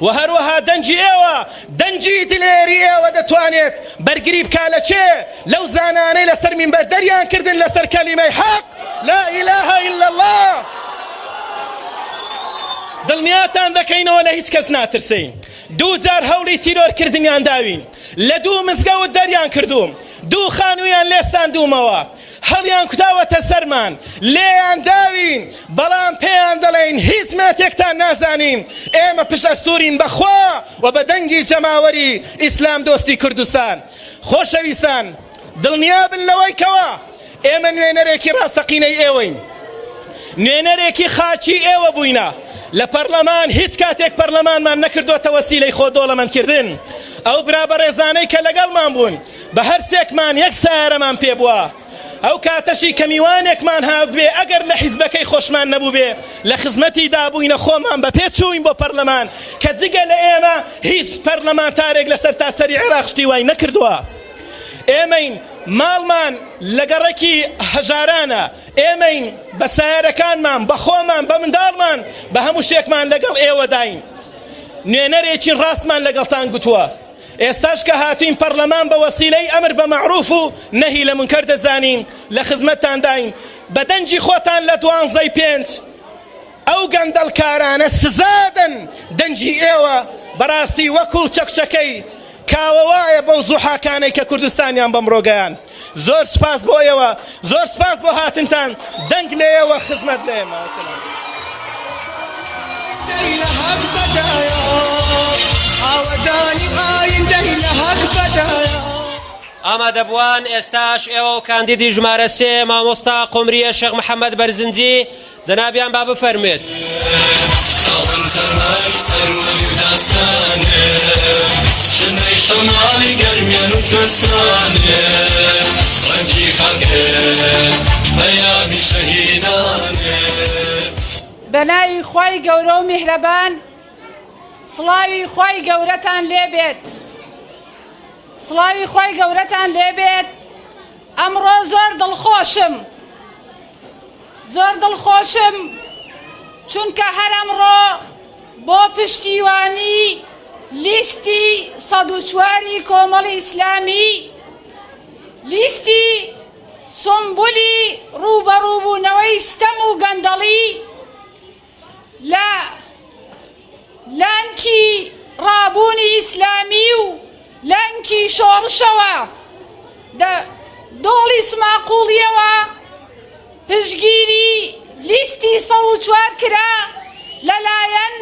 و هەروەها دەنجی ئێوە، دەنجی دلێری ئێوە دەتوانێت بەرگری بکا لە چێ؟ لەو زانانەی لەسەر مینبەر دەریان کردن لەسەر کەلیمەی حەق، لا إله إلا الله. دڵنیاتان دەکەینەوە لە هیچ کەس ناترسین. دوو جار هەوڵی تیرۆرکردنیان داوین، لە دوو مزگەوت دەریان کردوم، دوو خانوویان لێستاندوومەوە، هەڵیان کوتاوەتە سەرمان، لێیان داوین، بەڵام پێیان دەڵێن هیچ مێتێکتان نازانیم، ئێمە پشت ئەستورین بەخوا و بە دەنگی جەماوەری ئیسلام دۆستی کوردستان. خۆشەویستان، دڵنیا بن لەوەی کەوە ئێمە نوێنەرێکی ڕاستەقینەی ئێوەین، نوێنەرێکی خاچی ئێوە بووینە. لە پەرلەمان هیچ کاتێک پەرلەمانمان نەکردوتە وەسیلەی خۆ دۆڵەمەندکردن. ئەو برابەڕێزانەی کە لەگەڵمان بوون بە هەر سێکمان یەک سایارەمان پێ بووە. ئەو کاتەشی کە میوانێکمان هات بێ ئەگەر لە حیزبەکەی خۆشمان نەبوو بێ لە خزمەتی دابووینە خۆمان بە پێچووین بۆ پەرلەمان کە جگە لە ئێمە هیچ پەرلەمانتارێک لەسەر تاسەری عێراق شتی وای نەکردووە. ئێمەین ماڵمان لە گەڕێکی هەژارانە، ئێمەین بە سایارەکانمان، بە خۆمان، بە منداڵمان، بە هەموو شتێکمان لەگەڵ ئێوە داین. نوێنەرێکی ڕاستمان لەگەڵتان گوتووە. ئێستاش کە هاتوین پەرلەمان بە وەسیلەی ئەمر بە مەعروف و نەهی لە منکەر دەزانین، لە خزمەتتان داین. بە دەنجی خۆتان لە 12/5 ئەو گەندەڵکارانە سزادن. دەنجی ئێوە بەڕاستی وەکو چەکچەکەی کاوەوایە بەو زوحاکانەی کە کوردستانیان بەمڕۆگەیان. زۆر سپاس بۆ ئێوە، زۆر سپاس بۆ هاتنتان. دەنگ لە ئێوە، خزمەت لە ئێمە. ئامادەبووان ئێستاش ئێوە و کاندیدی ژمارە 3 مامۆستا قۆمریە شێخ محەممەد بەرزنجی جەنابیان با بفەرمێت. شنەی شەماڵی گەرمیان و چۆسانێ ڕەنگی خەڵکێ بەیامی شەهیدانێ. بەناوی خوای گەورە و میهرەبان، سڵاوی خوای گەورەتان لێبێت، سڵاوی خوای گەورەتان لێبێت. ئەمڕۆ زۆر دڵخۆشم، زۆر دڵخۆشم چونکە هەر ئەمڕۆ بۆ پشتیوانی لیستی 104 کۆمەڵی ئیسلامی، لیستی سمبولی ڕوبەڕووبوونەوەی ستەم و گەندەڵی لە لانکی ڕابوونی ئیسلامی و لانکی شۆڕشەوە دۆڵی سماقوڵیەوە پشگیری لیستی 104 کرا لەلایەن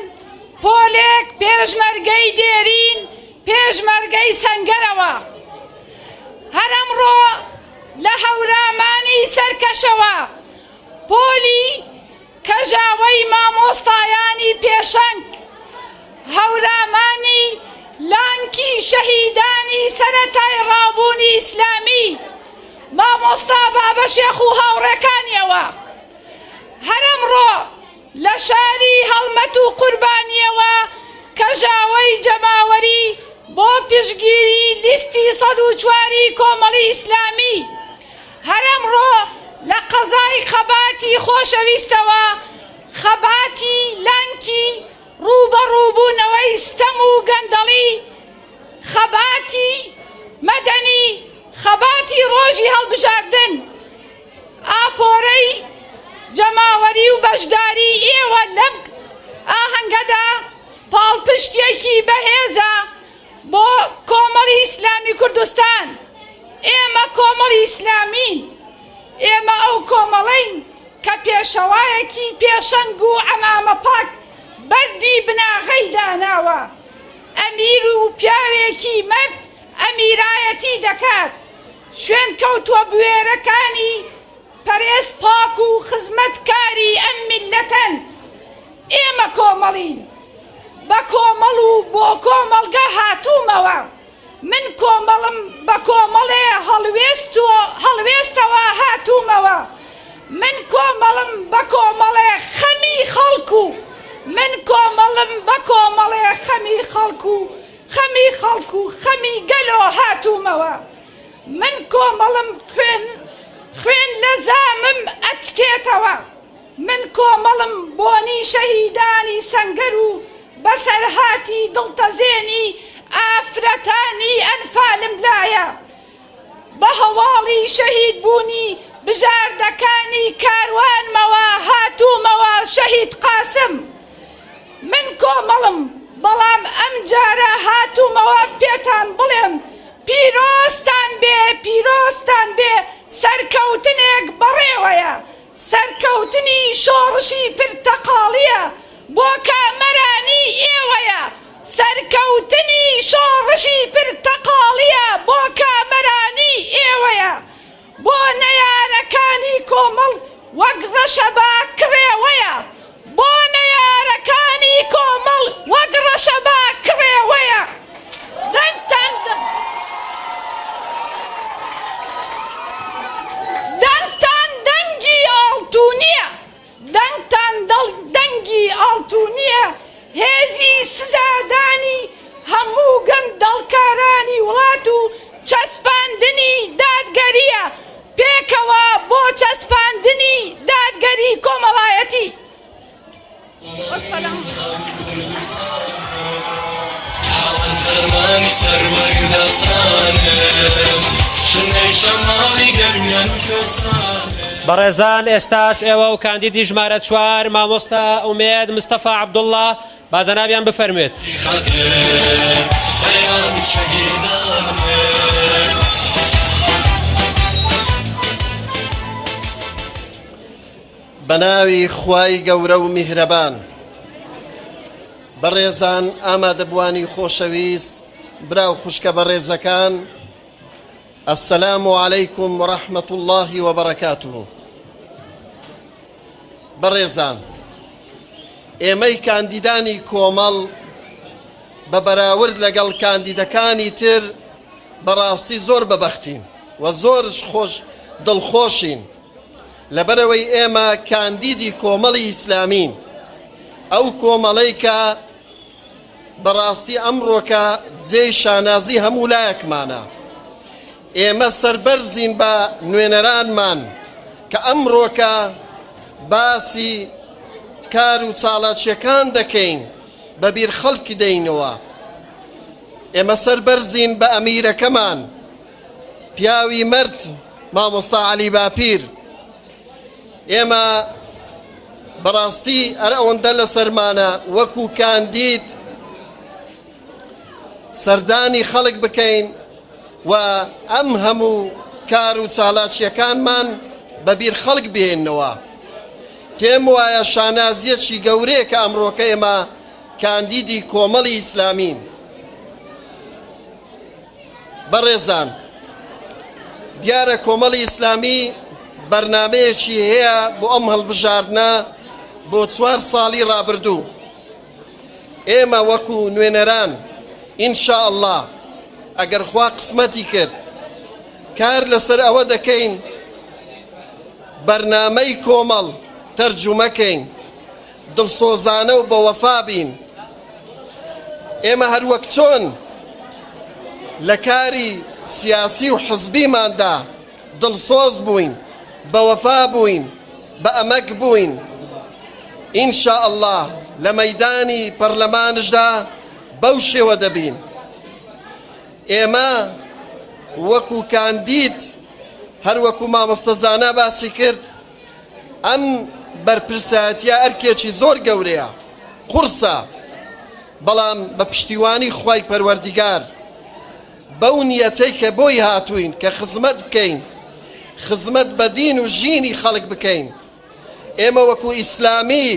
پۆلێک پێشمەرگەی دێرین، پێشمەرگەی سەنگەرەوە. هەر ئەمڕۆ لە هەورامانی سەرکەشەوە پۆلی کەژاوەی مامۆستایانی پێشەنگ، هەورامانی لانکی شەهیدانی سەرەتای ڕابوونی ئیسلامی، مامۆستا بابە شێخ و هاوڕێکانیەوە. هەر ئەمڕۆ لە شاری هەڵمەت و قوربانیەوە کەژاوەی جەماوەری بۆ پشگیری لیستی 104 کۆمەڵی ئیسلامی. هەر ئەمڕۆ لە قەزای خەباتی خۆشەویستەوە، خەباتی لانکی ڕوبەڕووبوونەوەی ستەم و گەندەڵی، خەباتی مەدەنی، خەباتی ڕۆژی هەڵبژاردن، ئاپۆرەی جەماوەری و بەشداری ئێوە لەم ئاهەنگەدا پاڵپشتێکی بەهێزە بۆ کۆمەڵی ئیسلامی کوردستان. ئێمە کۆمەڵی ئیسلامین، ئێمە ئەو کۆمەڵەین کە پێشەوایەکی پێشەنگ و عەمامە پاک بەردی بناغەی داناوە. ئەمیر و پیاوێکی مرد ئەمیرایەتی دەکات، شوێن کەوتووە بوێرەکانی پەرێز پاک و خزمەتکاری ئەم میلەتەن. ئێمە کۆمەڵین، بە کۆمەڵ و بۆ کۆمەڵگە هاتوومەوە. من کۆمەڵم بە کۆمەڵێ هەڵوێستەوە هاتوومەوە. من کۆمەڵم بە کۆمەڵێ خەمی خەڵکو، من کۆمەڵم بە کۆمەڵێ خەمی خەڵکو، خەمی خەڵکو، خەمی گەلۆ هاتوومەوە. من کۆمەڵم خوێن لە زامم ئەتکێتەوە. من کۆمەڵم بۆنی شەهیدانی سەنگەر و بەسەرهاتی دڵتەزێنی ئافرەتانی ئەنفالم لایە. بە هەواڵی شەهید بوونی بژاردەکانی کاروانمەوە هاتوومەوە شەهید قاسم من کۆمەڵم بەڵام ئەم جارە هاتوومەوە پێتان بڵێم پیرۆستان بێ سەرکەوتنێک بەڕێوەیە سەرکەوتنی شۆڕشی پرتەقاڵیە بۆ کامەرانی ئێوەیە سەرکەوتنی شۆڕشی پرتەقاڵیە بۆ کامەرانی ئێوەیە بۆ نەیارەکانی کۆمەڵ وەک ڕەشەبا کرێوەیە بۆ نەیارەکانی کۆمەڵ وەک ڕەشەبا کرێوەیە دەنگتان دەنگی ئاڵتوونیە دەنگتان دەنگی ئاڵتوونیە هێزی سزادانی هەموو گەندەڵکارانی وڵات و چەسپاندنی دادگەریە پێکەوە بۆ چەسپاندنی دادگەری کۆمەڵایەتی دەرمانی سەروەردەسانم شنەی شەماڵی گەرمیان کەسانم بەڕێزان ئێستاش ئێوە و کاندیدی ژمارە 4 مامۆستا ئومێد مستەفا عەبدوڵڵا با جەنابیان بفەرموێت. بەناوی خوای گەورە و میهرەبان بەڕێزان ئامادەبوانی خۆشەویست براو خوشکە بەڕێزەکان ئەسەلام عەلەیکوم وەڕەحمەت الله وبەرەکاتوه. بەڕێزان ئێمەی کاندیدانی کۆمەڵ بە بەراورد لەگەڵ کاندیدەکانی تر بەڕاستی زۆر بەبەختین و زۆرش دڵخۆشین لەبەرەوەی ئێمە کاندیدی کۆمەڵی ئیسلامین ئەو کۆمەڵەی کە بەڕاستی ئەمڕۆکە جێی شانازی هەموو لایەکمانە. ئێمە سەربەرزین بە نوێنەرانمان کە ئەمڕۆکە باسی کار و چالاکیەکان دەکەین بەبیر خەڵکی دەینەوە. ئێمە سەربەرزین بە ئەمیرەکەمان پیاوی مرد مامۆستا عەلی باپیر. ئێمە بەڕاستی ئەرە ئەوەندە لە سەرمانە وەکو کاندید سەردانی خەڵک بکەین و ئەم هەموو کار و چالاکیەکانمان بەبیر خەڵک بهێننەوە. پێم وایە شانازیەکی گەورەیە کە ئەمڕۆکە ئێمە کاندیدی کۆمەڵی ئیسلامین. بەڕێزان دیارە کۆمەڵی ئیسلامی بەرنامەیەکی هەیە بۆ ئەم هەڵبژاردنە بۆ 4 ساڵی ڕابردوو. ئێمە وەکو نوێنەران ئینشاءالله ئەگەر خوا قسمەتی کرد کار لەسەر ئەوە دەکەین بەرنامەی کۆمەڵ تەرجومەکەین دڵسۆزانە و بە وەفا بین. ئێمە هەروەک چۆن لە کاری سیاسی و حزبیماندا دڵسۆز بووین بە وەفا بووین بە ئەمەک بووین ئینشاءالله لە مەیدانی پەرلەمانشدا بەو شێوە دەبین. ئێمە وەکو کاندید هەروەکو مامۆستەزانە باسی کرد ئەم بەرپرسایەتیە ئەرکێکی زۆر گەورەیە قورسە بەڵام بە پشتیوانی خوای پەروەردیگار بەو نیەتەی کە بۆی هاتووین کە خزمەت بکەین خزمەت بە دین و ژینی خەڵک بکەین. ئێمە وەکو ئیسلامی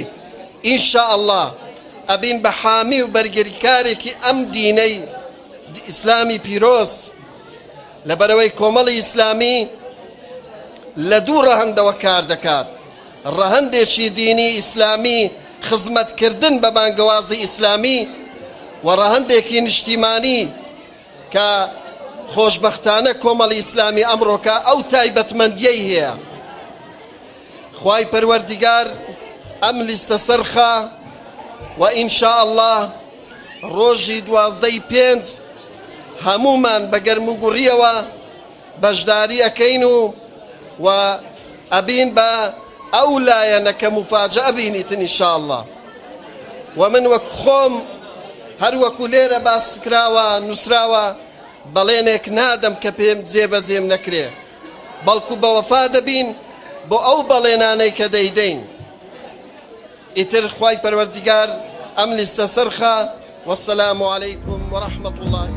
ئینشاءالله ئەبین بە حامی و بەرگریکارێکی ئەم دینەی ئیسلامی پیرۆز لەبەرەوەی کۆمەڵی ئیسلامی لە دوو ڕەهەندەوە کار دەکات. ڕەهەندێکی دینی ئیسلامی خزمەتکردن بە بانگەوازی ئیسلامی و ڕەهەندێکی نیشتیمانی کە خۆشبەختانە کۆمەڵی ئیسلامی ئەمڕۆکە ئەو تایبەتمەندیەی هەیە. خوای پەروەردیگار ئەم لیستە سەرخە و ئینشاءالله ڕۆژی 12/5 هەمومان بە گەرم و گوڕیەوە بەشداری ئەکەین و ئەبین بە ئەو لایەنە کە موفاجە بینیتن ئینشاءالله. و من وەک خۆم هەروەکو لێرە باس کراوە نووسراوە بەڵێنێک نادەم کە پێم جێبەجێم نەکرێ بەڵکو بە وەفا دەبین بۆ ئەو بەڵێنانەی کە دەیدەین. ئیتر خوای پەروەردیگار ئەم لیستە سەرخە. وەسەلام عەلەیکم وەڕەحمەتوڵڵاهی